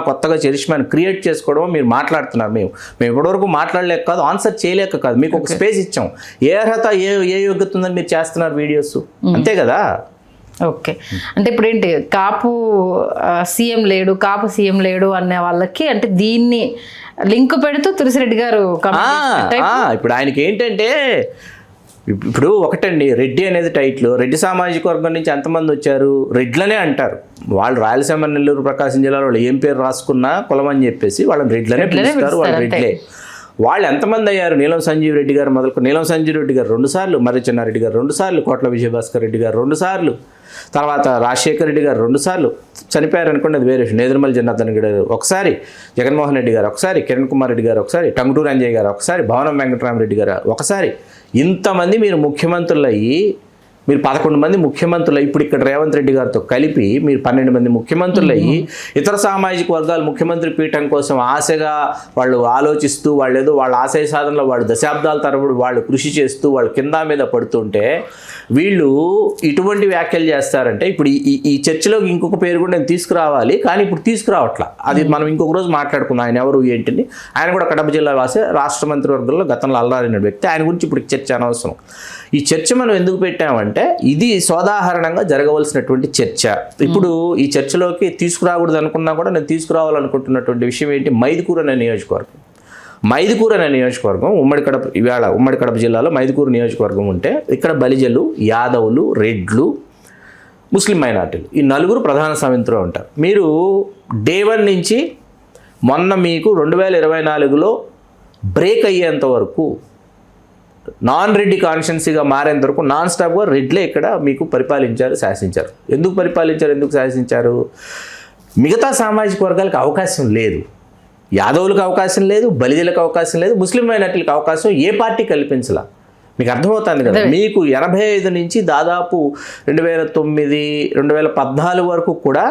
కొత్తగా చరిష్మాని క్రియేట్ చేసుకోవడమో మీరు మాట్లాడుతున్నారు. మేము ఇప్పటివరకు మాట్లాడలేక కాదు, ఆన్సర్ చేయలేక కాదు, మీకు ఒక స్పేస్ ఇచ్చాం. ఏ అర్హత, ఏ యోగ్యత ఉందని మీరు చేస్తున్నారు వీడియోస్, అంతే కదా. ఓకే, అంటే ఇప్పుడు ఏంటి కాపు సీఎం లేడు అనే వాళ్ళకి అంటే దీన్ని లింక్ పెడుతూ తులసిరెడ్డి గారు ఇప్పుడు ఆయనకి ఏంటంటే, ఇప్పుడు ఒకటండి, రెడ్డి అనేది టైటిల్. రెడ్డి సామాజిక వర్గం నుంచి ఎంతమంది వచ్చారు? రెడ్లనే అంటారు వాళ్ళు. రాయలసీమ, నెల్లూరు, ప్రకాశం జిల్లాలో వాళ్ళు ఏం పేరు రాసుకున్నా కులం అని చెప్పేసి వాళ్ళని రెడ్లనే పిలుస్తారు. వాళ్ళు రెడ్లే. వాళ్ళు ఎంతమంది అయ్యారు? నీలం సంజీవ్ రెడ్డి గారు మొదలుకొని, నీలం సంజీవ్ రెడ్డి గారు 2 సార్లు, మర్రి చెన్నారెడ్డి గారు 2 సార్లు, కోట్ల విజయభాస్కర్ రెడ్డి గారు 2 సార్లు, తర్వాత రాజశేఖర రెడ్డి గారు 2 సార్లు చనిపోయారు అనుకోండి, అది వేరే. నేదురుమల జనార్దన్ రెడ్డి గారు ఒకసారి, జగన్మోహన్ రెడ్డి గారు ఒకసారి, కిరణ్ కుమార్ రెడ్డి గారు ఒకసారి, టంగుటూరు అంజయ్ గారు ఒకసారి, భవనం వెంకటరామరెడ్డి గారు ఒకసారి. ఇంతమంది మీరు ముఖ్యమంత్రులు అయ్యి, మీరు 11 మంది ముఖ్యమంత్రులు, ఇప్పుడు ఇక్కడ రేవంత్ రెడ్డి గారితో కలిపి మీరు 12 మంది ముఖ్యమంత్రులు అయ్యి, ఇతర సామాజిక వర్గాలు ముఖ్యమంత్రి పీఠం కోసం ఆశగా వాళ్ళు ఆలోచిస్తూ, వాళ్ళు ఏదో వాళ్ళ ఆశయ సాధనలో వాళ్ళు దశాబ్దాల తరబడి వాళ్ళు కృషి చేస్తూ వాళ్ళు కింద మీద పడుతుంటే వీళ్ళు ఇటువంటి వ్యాఖ్యలు చేస్తారంటే, ఇప్పుడు ఈ చర్చలోకి ఇంకొక పేరు కూడా నేను తీసుకురావాలి, కానీ ఇప్పుడు తీసుకురావట్లా. అది మనం ఇంకొక రోజు మాట్లాడుకుందాం. ఆయన ఎవరు ఏంటండి? ఆయన కూడా కడప జిల్లా వాసే, రాష్ట్ర మంత్రివర్గంలో గతంలో అల్లారిన వ్యక్తి. ఆయన గురించి ఇప్పుడు చర్చ అనవసరం. ఈ చర్చ మనం ఎందుకు పెట్టామంటే, ఇది సోదాహరణంగా జరగవలసినటువంటి చర్చ. ఇప్పుడు ఈ చర్చలోకి తీసుకురాకూడదు అనుకున్నా కూడా నేను తీసుకురావాలనుకుంటున్నటువంటి విషయం ఏంటి? మైదుకూరు అనే నియోజకవర్గం ఉమ్మడి కడప జిల్లాలో మైదుకూరు నియోజకవర్గం ఉంటే ఇక్కడ బలిజలు, యాదవులు, రెడ్లు, ముస్లిం మైనార్టీలు, ఈ 4 ప్రధాన సమితిలో ఉంటారు. మీరు డే 1 నుంచి మొన్న మీకు 2024లో బ్రేక్ అయ్యేంత వరకు, నాన్ రెడ్డి కాన్స్టిట్యున్సీగా మారేంత వరకు నాన్ స్టాప్గా రెడ్లే ఇక్కడ మీకు పరిపాలించారు, శాసించారు. ఎందుకు శాసించారు? మిగతా సామాజిక వర్గాలకు అవకాశం లేదు. యాదవులకు అవకాశం లేదు, బలిజలకు అవకాశం లేదు, ముస్లిం మైనార్టీలకు అవకాశం ఏ పార్టీ కల్పించలా. మీకు అర్థమవుతుంది కదా. మీకు 85 నుంచి దాదాపు 2009, 2014 వరకు కూడా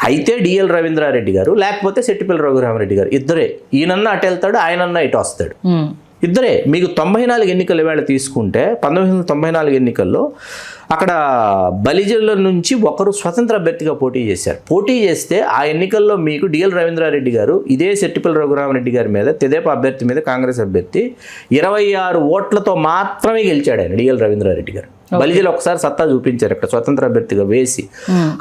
అయితే డిఎల్ రవీంద్రారెడ్డి గారు, లేకపోతే సెట్టిపల్లి రఘురామరెడ్డి గారు, ఇద్దరే. ఈయనన్నా అటు వెళ్తాడు, ఆయనన్నా ఇటు వస్తాడు, ఇద్దరే. మీకు 94 ఎన్నికల వేళ తీసుకుంటే 1994 ఎన్నికల్లో అక్కడ బలిజల నుంచి ఒకరు స్వతంత్ర అభ్యర్థిగా పోటీ చేశారు. పోటీ చేస్తే ఆ ఎన్నికల్లో మీకు డిఎల్ రవీంద్రారెడ్డి గారు ఇదే సెట్టిపల్లి రఘురామరెడ్డి గారి మీద, తెదేపా అభ్యర్థి మీద, కాంగ్రెస్ అభ్యర్థి 26 ఓట్లతో మాత్రమే గెలిచాడు ఆయన, డిఎల్ రవీంద్రారెడ్డి గారు. బలిజలు ఒకసారి సత్తా చూపించారు ఇక్కడ స్వతంత్ర అభ్యర్థిగా వేసి.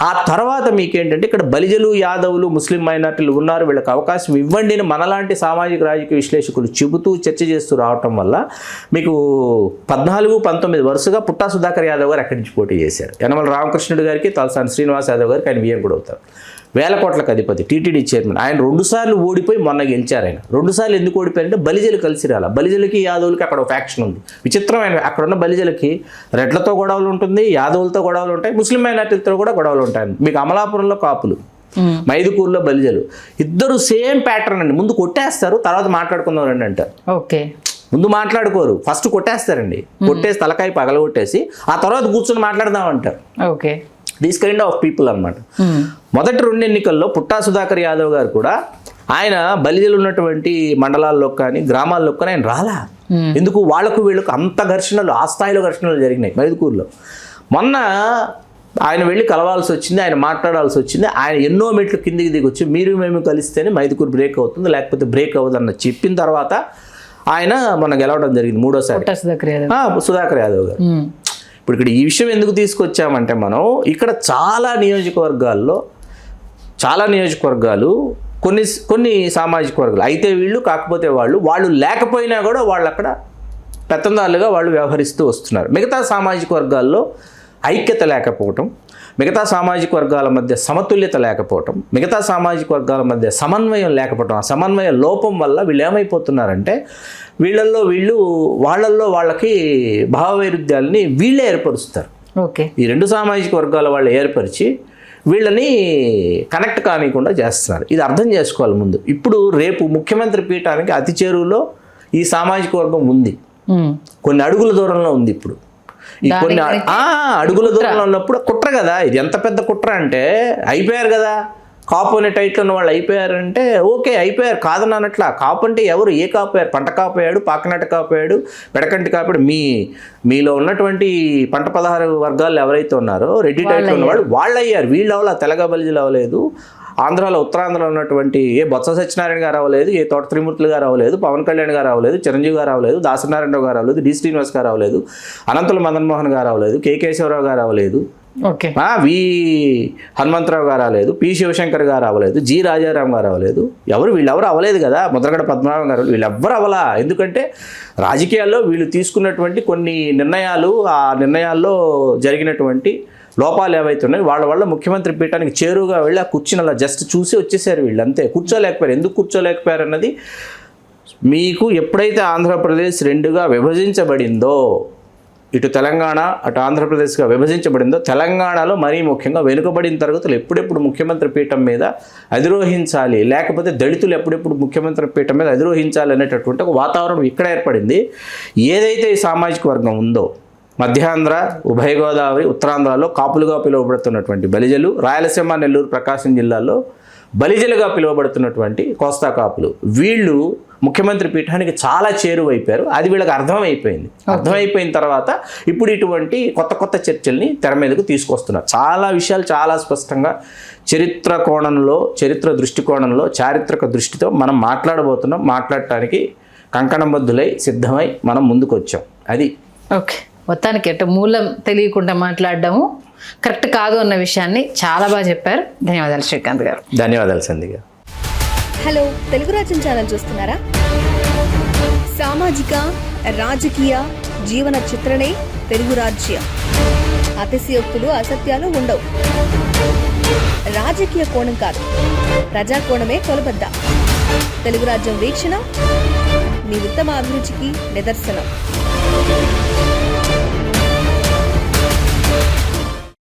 ఆ తర్వాత మీకేంటంటే ఇక్కడ బలిజలు, యాదవులు, ముస్లిం మైనార్టీలు ఉన్నారు, వీళ్ళకి అవకాశం ఇవ్వండి అని మనలాంటి సామాజిక రాజకీయ విశ్లేషకులు చెబుతూ చర్చ చేస్తూ రావటం వల్ల మీకు 14, 19 వరుసగా పుట్టా సుధాకర్ యాదవ్ గారు అక్కడి నుంచి పోటీ చేశారు. యనమల రామకృష్ణుడు గారికి, తలసాని శ్రీనివాస్ యాదవ్ గారికి ఆయన వియ్యం కూడా అవుతారు. 1000 కోట్లకు అధిపతి, టీటీడీ చైర్మన్. ఆయన 2 సార్లు ఓడిపోయి మొన్న గెలిచారు. ఆయన 2 సార్లు ఎందుకు ఓడిపోయారంటే బలిజలు కలిసి రాల. బలిజలకి, యాదవులకి అక్కడ ఫ్యాక్షన్ ఉంది. విచిత్రమైన, అక్కడ ఉన్న బలిజలకి రెడ్లతో గొడవలు ఉంటుంది, యాదవులతో గొడవలు ఉంటాయి, ముస్లిం మైనార్టీలతో కూడా గొడవలు ఉంటాయి. మీకు అమలాపురంలో కాపులు, మైదుకూరులో బలిజలు. ఇద్దరు సేమ్ ప్యాటర్న్ అండి. ముందు కొట్టేస్తారు, తర్వాత మాట్లాడుకుందాం రండి అంటారు. ఓకే, ముందు మాట్లాడుకోరు, ఫస్ట్ కొట్టేస్తారండి. కొట్టేసి తలకాయ పగలగొట్టేసి ఆ తర్వాత కూర్చొని మాట్లాడదాం అంటారు. Okay, these kind of people అనమాట. మొదటి 2 ఎన్నికల్లో పుట్టా సుధాకర్ యాదవ్ గారు కూడా ఆయన బలిజలు ఉన్నటువంటి మండలాల్లో కానీ గ్రామాల్లో కానీ ఆయన రాలా. ఎందుకు? వాళ్ళకు వీళ్ళకు అంత ఘర్షణలు, ఆ స్థాయిలో ఘర్షణలు జరిగినాయి మైదుకూరులో. మొన్న ఆయన వెళ్ళి కలవాల్సి వచ్చింది, ఆయన మాట్లాడాల్సి వచ్చింది. ఆయన ఎన్నో మెట్లు కిందికి దిగొచ్చి మీరు మేము కలిస్తేనే మైదుకూరు బ్రేక్ అవుతుంది, లేకపోతే బ్రేక్ అవ్వదన్న చెప్పిన తర్వాత ఆయన మొన్న గెలవడం జరిగింది 3వ సారి సుధాకర్ యాదవ్ గారు. ఇప్పుడు ఇక్కడ ఈ విషయం ఎందుకు తీసుకొచ్చామంటే మనం ఇక్కడ చాలా నియోజకవర్గాలు కొన్ని సామాజిక వర్గాలు అయితే వీళ్ళు కాకపోతే వాళ్ళు లేకపోయినా కూడా వాళ్ళు అక్కడ పెత్తందారులుగా వాళ్ళు వ్యవహరిస్తూ వస్తున్నారు. మిగతా సామాజిక వర్గాల్లో ఐక్యత లేకపోవటం, మిగతా సామాజిక వర్గాల మధ్య సమతుల్యత లేకపోవటం, మిగతా సామాజిక వర్గాల మధ్య సమన్వయం లేకపోవటం, ఆ సమన్వయ లోపం వల్ల వీళ్ళు ఏమైపోతున్నారంటే వాళ్ళల్లో వాళ్ళకి భావవైరుధ్యాలని వీళ్ళే ఏర్పరుస్తారు. ఓకే, ఈ 2 సామాజిక వర్గాల వాళ్ళు ఏర్పరిచి వీళ్ళని కనెక్ట్ కానికుండా చేస్తున్నారు. ఇది అర్థం చేసుకోవాలి ముందు. ఇప్పుడు రేపు ముఖ్యమంత్రి పీఠానికి అతి చేరువలో ఈ సామాజిక వర్గం ఉంది, కొన్ని అడుగుల దూరంలో ఉంది. ఇప్పుడు ఈ కొన్ని అడుగుల దూరంలో ఉన్నప్పుడు కుట్ర కదా ఇది. ఎంత పెద్ద కుట్ర అంటే అయిపోయారు కదా, కాపు అనే టైట్లో ఉన్న వాళ్ళు అయిపోయారంటే ఓకే అయిపోయారు, కాదని అన్నట్లా. కాపు అంటే ఎవరు? ఏ కాపోయారు? పంట కాపోయాడు, పాకనాట కాపోయాడు, పెడకంటి కాపాడు. మీలో ఉన్నటువంటి పంట 16 వర్గాలు ఎవరైతే ఉన్నారో రెడ్డి టైట్లో ఉన్నవాళ్ళు వాళ్ళు అయ్యారు. వీళ్ళు అవ్వలా, తెలగ బలిజలు అవ్వలేదు. ఆంధ్రాలో ఉత్తరాంధ్రలో ఉన్నటువంటి ఏ బొత్స సత్యనారాయణ గారు అవ్వలేదు, ఏ తోట త్రిమూర్తులు గారు అవ్వలేదు, పవన్ కళ్యాణ్ గారు అవ్వలేదు, చిరంజీవి గారు అవ్వలేదు, దాసనారాయణరావు గారు అవ్వలేదు, డి శ్రీనివాస్ గారు అవ్వలేదు, అనంతుల మదన్ మోహన్ గారు అవ్వలేదు, కె కేశవరావు గారు అవ్వలేదు, వి హనుమంతరావు గారు అవ్వలేదు, పి శివశంకర్ గారు అవ్వలేదు, జి రాజారాం గారు అవ్వలేదు. వీళ్ళెవరు అవ్వలేదు కదా. ముద్రగడ పద్మనాభం గారు వీళ్ళెవ్వరు అవ్వలా. ఎందుకంటే రాజకీయాల్లో వీళ్ళు తీసుకున్నటువంటి కొన్ని నిర్ణయాలు, ఆ నిర్ణయాల్లో జరిగినటువంటి లోపాలు ఏవైతే ఉన్నాయో వాళ్ళ వల్ల ముఖ్యమంత్రి పీఠానికి చేరువుగా వెళ్ళి ఆ కుర్చీని అలా జస్ట్ చూసి వచ్చేసారు వీళ్ళు, అంతే. కూర్చోలేకపోయారు. ఎందుకు కూర్చోలేకపోయారు అన్నది మీకు ఎప్పుడైతే ఆంధ్రప్రదేశ్ 2గా విభజించబడిందో, ఇటు తెలంగాణ అటు ఆంధ్రప్రదేశ్గా విభజించబడిందో, తెలంగాణలో మరీ ముఖ్యంగా వెనుకబడిన తరగతులు ఎప్పుడెప్పుడు ముఖ్యమంత్రి పీఠం మీద అధిరోహించాలి, లేకపోతే దళితులు ఎప్పుడెప్పుడు ముఖ్యమంత్రి పీఠం మీద అధిరోహించాలి అనేటటువంటి ఒక వాతావరణం ఇక్కడ ఏర్పడింది. ఏదైతే ఈ సామాజిక వర్గం ఉందో, మధ్యాంధ్ర, ఉభయ గోదావరి, ఉత్తరాంధ్రలో కాపులుగా పిలువబడుతున్నటువంటి బలిజలు, రాయలసీమ, నెల్లూరు, ప్రకాశం జిల్లాల్లో బలిజలుగా పిలువబడుతున్నటువంటి కోస్తా కాపులు, వీళ్ళు ముఖ్యమంత్రి పీఠానికి చాలా చేరువైపోయారు. అది వీళ్ళకి అర్థమైపోయింది. అర్థమైపోయిన తర్వాత ఇప్పుడు ఇటువంటి కొత్త చర్చల్ని తెర మీదకు తీసుకొస్తున్నారు. చాలా విషయాలు చాలా స్పష్టంగా చరిత్ర దృష్టికోణంలో, చారిత్రక దృష్టితో మనం మాట్లాడబోతున్నాం. మాట్లాడటానికి కంకణబద్ధులై సిద్ధమై మనం ముందుకు వచ్చాం. అది ఓకే. మొత్తానికి అంటే మూలం తెలియకుండా మాట్లాడడము కరెక్ట్ కాదు అన్న విషయాన్ని చాలా బాగా చెప్పారు. ధన్యవాదాలు శ్రీకాంత్ గారు. ధన్యవాదాలు సంధ్య గారు. హలో, తెలుగు రాజ్యం ఛానల్ చూస్తున్నారా? సామాజిక, రాజకీయ, జీవన చిత్రణే తెలుగు రాజ్యం. అతిశయోక్తులు, అసత్యాలు ఉండవు. రాజకీయ కోణం కాదు, ప్రజా కోణమే కొలబద్ద. తెలుగు రాజ్యం వీక్షణ మీ ఉత్తమ అభిరుచికి నిదర్శనం.